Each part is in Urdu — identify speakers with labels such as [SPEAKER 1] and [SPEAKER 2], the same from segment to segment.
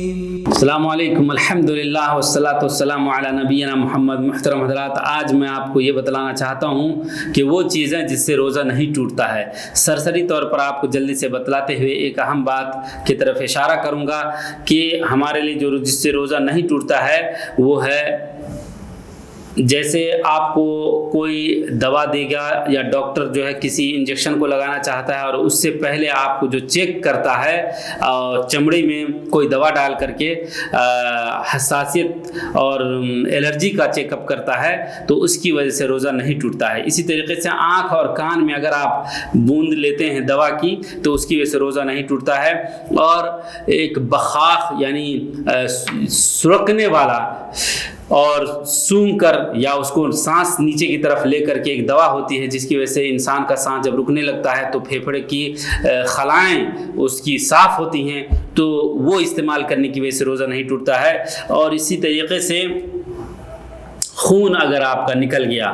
[SPEAKER 1] السلام علیکم، الحمدللہ والصلاۃ والسلام علی نبینا محمد۔ محترم حضرات، آج میں آپ کو یہ بتلانا چاہتا ہوں کہ وہ چیزیں جس سے روزہ نہیں ٹوٹتا ہے۔ سرسری طور پر آپ کو جلدی سے بتلاتے ہوئے ایک اہم بات کی طرف اشارہ کروں گا کہ ہمارے لیے جو جس سے روزہ نہیں ٹوٹتا ہے وہ ہے، جیسے آپ کو کوئی دوا دے گا یا ڈاکٹر جو ہے کسی انجیکشن کو لگانا چاہتا ہے اور اس سے پہلے آپ کو جو چیک کرتا ہے چمڑی میں کوئی دوا ڈال کر کے حساسیت اور الرجی کا چیک اپ کرتا ہے، تو اس کی وجہ سے روزہ نہیں ٹوٹتا ہے۔ اسی طریقے سے آنکھ اور کان میں اگر آپ بوند لیتے ہیں دوا کی تو اس کی وجہ سے روزہ نہیں ٹوٹتا ہے۔ اور ایک بخاخ یعنی سرکنے والا اور سونگھ کر یا اس کو سانس نیچے کی طرف لے کر کے ایک دوا ہوتی ہے جس کی وجہ سے انسان کا سانس جب رکنے لگتا ہے تو پھیپھڑے کی خلائیں اس کی صاف ہوتی ہیں، تو وہ استعمال کرنے کی وجہ سے روزہ نہیں ٹوٹتا ہے۔ اور اسی طریقے سے خون اگر آپ کا نکل گیا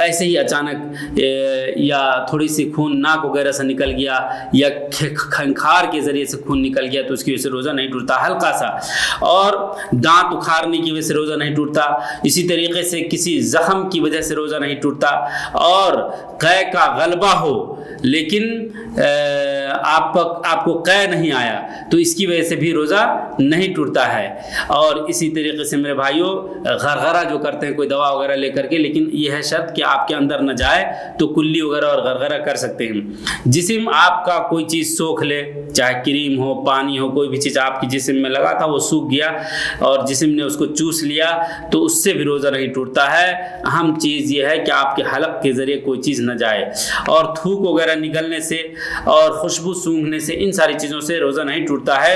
[SPEAKER 1] ایسے ہی اچانک، یا تھوڑی سی خون ناک وغیرہ سے نکل گیا یا کھنکھار کے ذریعے سے خون نکل گیا تو اس کی وجہ سے روزہ نہیں ٹوٹتا، ہلکا سا۔ اور دانت اکھارنے کی وجہ سے روزہ نہیں ٹوٹتا۔ اسی طریقے سے کسی زخم کی وجہ سے روزہ نہیں ٹوٹتا۔ اور قے کا غلبہ ہو لیکن آپ کو قے نہیں آیا تو اس کی وجہ سے بھی روزہ نہیں ٹوٹتا ہے۔ اور اسی طریقے سے میرے بھائیوں، غرغرہ جو کرتے ہیں کوئی دوا وغیرہ لے کر کے، لیکن یہ ہے شرط کہ آپ کے اندر نہ جائے، تو کلی وغیرہ اور غرغرہ کر سکتے ہیں۔ جسم آپ کا کوئی چیز سوکھ لے، چاہے کریم ہو، پانی ہو، کوئی بھی چیز آپ کی جسم میں لگا تھا وہ سوکھ گیا اور جسم نے اس کو چوس لیا تو اس سے بھی روزہ نہیں ٹوٹتا ہے۔ اہم چیز یہ ہے کہ آپ کے حلق کے ذریعے کوئی چیز نہ جائے، اور تھوک وغیرہ نکلنے سے اور خوشبو سونگھنے سے، ان ساری چیزوں سے روزہ نہیں ٹوٹتا ہے۔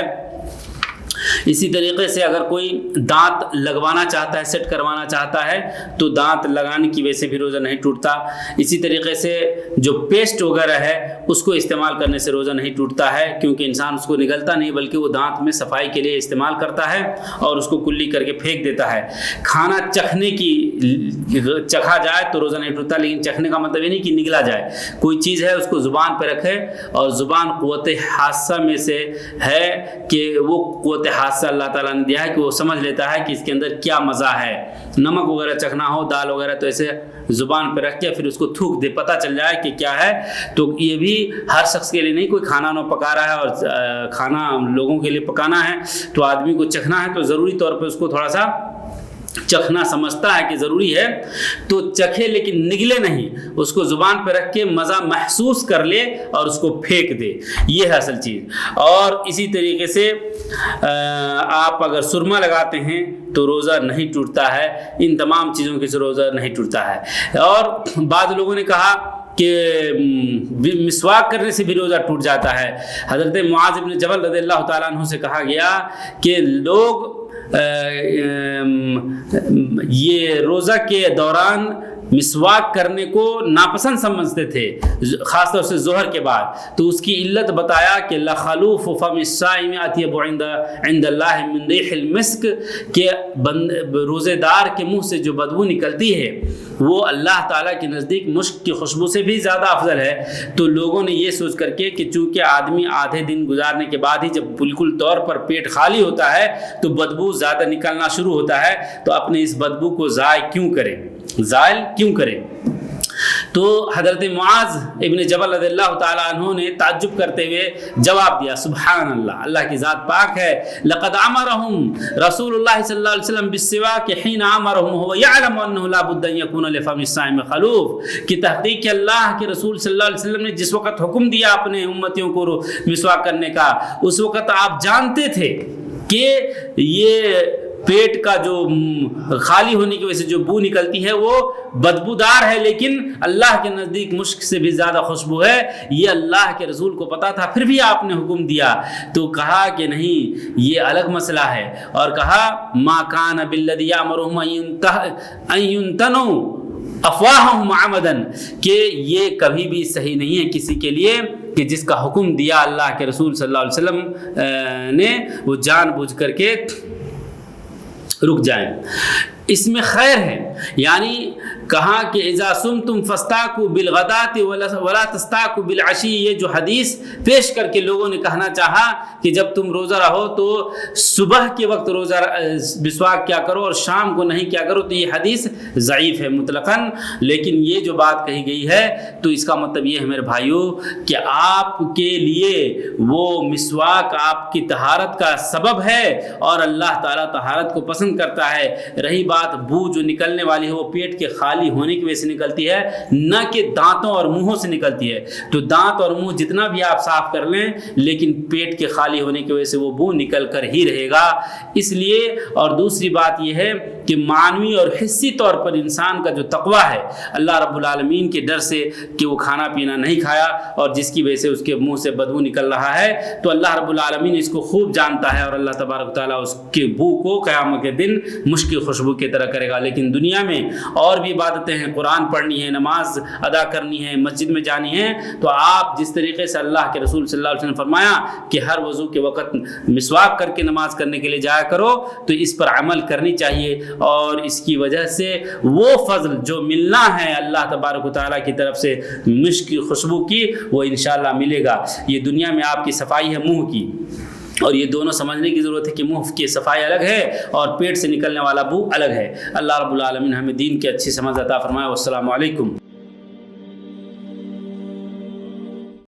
[SPEAKER 1] اسی طریقے سے اگر کوئی دانت لگوانا چاہتا ہے، سیٹ کروانا چاہتا ہے، تو دانت لگانے کی وجہ سے بھی روزہ نہیں ٹوٹتا۔ اسی طریقے سے جو پیسٹ وغیرہ ہے اس کو استعمال کرنے سے روزہ نہیں ٹوٹتا ہے، کیونکہ انسان اس کو نگلتا نہیں بلکہ وہ دانت میں صفائی کے لیے استعمال کرتا ہے اور اس کو کلی کر کے پھینک دیتا ہے۔ کھانا چکھا جائے تو روزہ نہیں ٹوٹتا، لیکن چکھنے کا مطلب یہ نہیں کہ نگلا جائے۔ کوئی چیز ہے اس کو زبان پہ رکھے، اور زبان قوت حاسہ میں سے ہے کہ وہ قوت حادثہ اللہ تعالیٰ نے دیا ہے کہ وہ سمجھ لیتا ہے کہ اس کے اندر کیا مزہ ہے۔ نمک وغیرہ چکھنا ہو، دال وغیرہ، تو ایسے زبان پہ رکھ کے پھر اس کو تھوک دے، پتہ چل جائے کہ کیا ہے۔ تو یہ بھی ہر شخص کے لیے نہیں، کوئی کھانا نہ پکا رہا ہے اور کھانا لوگوں کے لیے پکانا ہے تو آدمی کو چکھنا ہے، تو ضروری طور پہ اس کو تھوڑا سا چکھنا سمجھتا ہے کہ ضروری ہے تو چکھے، لیکن نگلے نہیں، اس کو زبان پہ رکھ کے مزہ محسوس کر لے اور اس کو پھینک دے، یہ ہے اصل چیز۔ اور اسی طریقے سے آپ اگر سرما لگاتے ہیں تو روزہ نہیں ٹوٹتا ہے۔ ان تمام چیزوں سے روزہ نہیں ٹوٹتا ہے۔ اور بعض لوگوں نے کہا کہ مسواک کرنے سے بھی روزہ ٹوٹ جاتا ہے۔ حضرت معاذ بن جبل رضی اللہ تعالیٰ عنہ سے کہا گیا کہ لوگ یہ روزہ کے دوران مسواک کرنے کو ناپسند سمجھتے تھے، خاص طور سے ظہر کے بعد، تو اس کی علت بتایا کہ لخلوف فم الصائم اطیب عند اللہ من ریح المسک، کہ روزے دار کے منہ سے جو بدبو نکلتی ہے وہ اللہ تعالیٰ کے نزدیک مشک کی خوشبو سے بھی زیادہ افضل ہے۔ تو لوگوں نے یہ سوچ کر کے کہ چونکہ آدمی آدھے دن گزارنے کے بعد ہی جب بالکل طور پر پیٹ خالی ہوتا ہے تو بدبو زیادہ نکلنا شروع ہوتا ہے، تو اپنے اس بدبو کو زائل کیوں کریں۔ تو حضرت معاذ ابن جبل رضی اللہ تعالیٰ عنہ نے تعجب کرتے ہوئے جواب دیا، سبحان اللہ، اللہ کی ذات پاک ہے، لقد امرهم رسول اللہ صلی اللہ علیہ وسلم بالسواک حين امرهم وهو يعلم انه لا بد ان يكون لفم الصائم خلوف، کہ تحقیق کہ اللہ کے رسول صلی اللہ علیہ وسلم نے جس وقت حکم دیا اپنے امتیوں کو مسواک کرنے کا، اس وقت آپ جانتے تھے کہ یہ پیٹ کا جو خالی ہونے کی وجہ سے جو بو نکلتی ہے وہ بدبودار ہے، لیکن اللہ کے نزدیک مشک سے بھی زیادہ خوشبو ہے، یہ اللہ کے رسول کو پتا تھا، پھر بھی آپ نے حکم دیا۔ تو کہا کہ نہیں، یہ الگ مسئلہ ہے، اور کہا ما کان بالذی یامرهم ان ينتنوا افواہہم عمدا، کہ یہ کبھی بھی صحیح نہیں ہے کسی کے لیے کہ جس کا حکم دیا اللہ کے رسول صلی اللہ علیہ وسلم نے وہ جان بوجھ کر کے رک جائیں۔ اس میں خیر ہے، یعنی کہا کہ اذا سمتم فاستاکوا بالغداۃ ولا تستاکوا بالعشی، یہ جو حدیث پیش کر کے لوگوں نے کہنا چاہا کہ جب تم روزہ رہو تو صبح کے وقت روزہ مسواک کیا کرو اور شام کو نہیں کیا کرو، تو یہ حدیث ضعیف ہے مطلقاً۔ لیکن یہ جو بات کہی گئی ہے تو اس کا مطلب یہ ہے میرے بھائیوں کہ آپ کے لیے وہ مسواک آپ کی طہارت کا سبب ہے اور اللہ تعالیٰ طہارت کو پسند کرتا ہے۔ رہی بات بو جو نکلنے والی ہے وہ پیٹ کے خالی ہونے کی وجہ سے نکلتی ہے، نہ کہ دانتوں اور منہوں سے نکلتی ہے، تو دانت اور منہ جتنا بھی آپ صاف کر لیں لیکن پیٹ کے خالی ہونے کی وجہ سے وہ بو نکل کر ہی رہے گا۔ اس لیے اور دوسری بات یہ ہے کہ معنوی اور حسی طور پر انسان کا جو تقویٰ ہے اللہ رب العالمین کے ڈر سے کہ وہ کھانا پینا نہیں کھایا اور جس کی وجہ سے اس کے منہ سے بدبو نکل رہا ہے، تو اللہ رب العالمین اس کو خوب جانتا ہے اور اللہ تبارک تعالیٰ اس کے بو کو قیامت کے دن مشک خوشبو کی طرح کرے گا۔ لیکن دنیا میں اور بھی عبادتیں ہیں، قرآن پڑھنی ہے، نماز ادا کرنی ہے، مسجد میں جانی ہے، تو آپ جس طریقے سے اللہ کے رسول صلی اللہ علیہ وسلم نے فرمایا کہ ہر وضو کے وقت مسواک کر کے نماز کرنے کے لیے جایا کرو، تو اس پر عمل کرنی چاہیے اور اس کی وجہ سے وہ فضل جو ملنا ہے اللہ تبارک و تعالیٰ کی طرف سے مشک کی خوشبو کی، وہ انشاءاللہ ملے گا۔ یہ دنیا میں آپ کی صفائی ہے منہ کی، اور یہ دونوں سمجھنے کی ضرورت ہے کہ منہ کی صفائی الگ ہے اور پیٹ سے نکلنے والا بو الگ ہے۔ اللہ رب العالمین ہمیں دین کی اچھی سمجھ عطا فرمائے۔ والسلام علیکم۔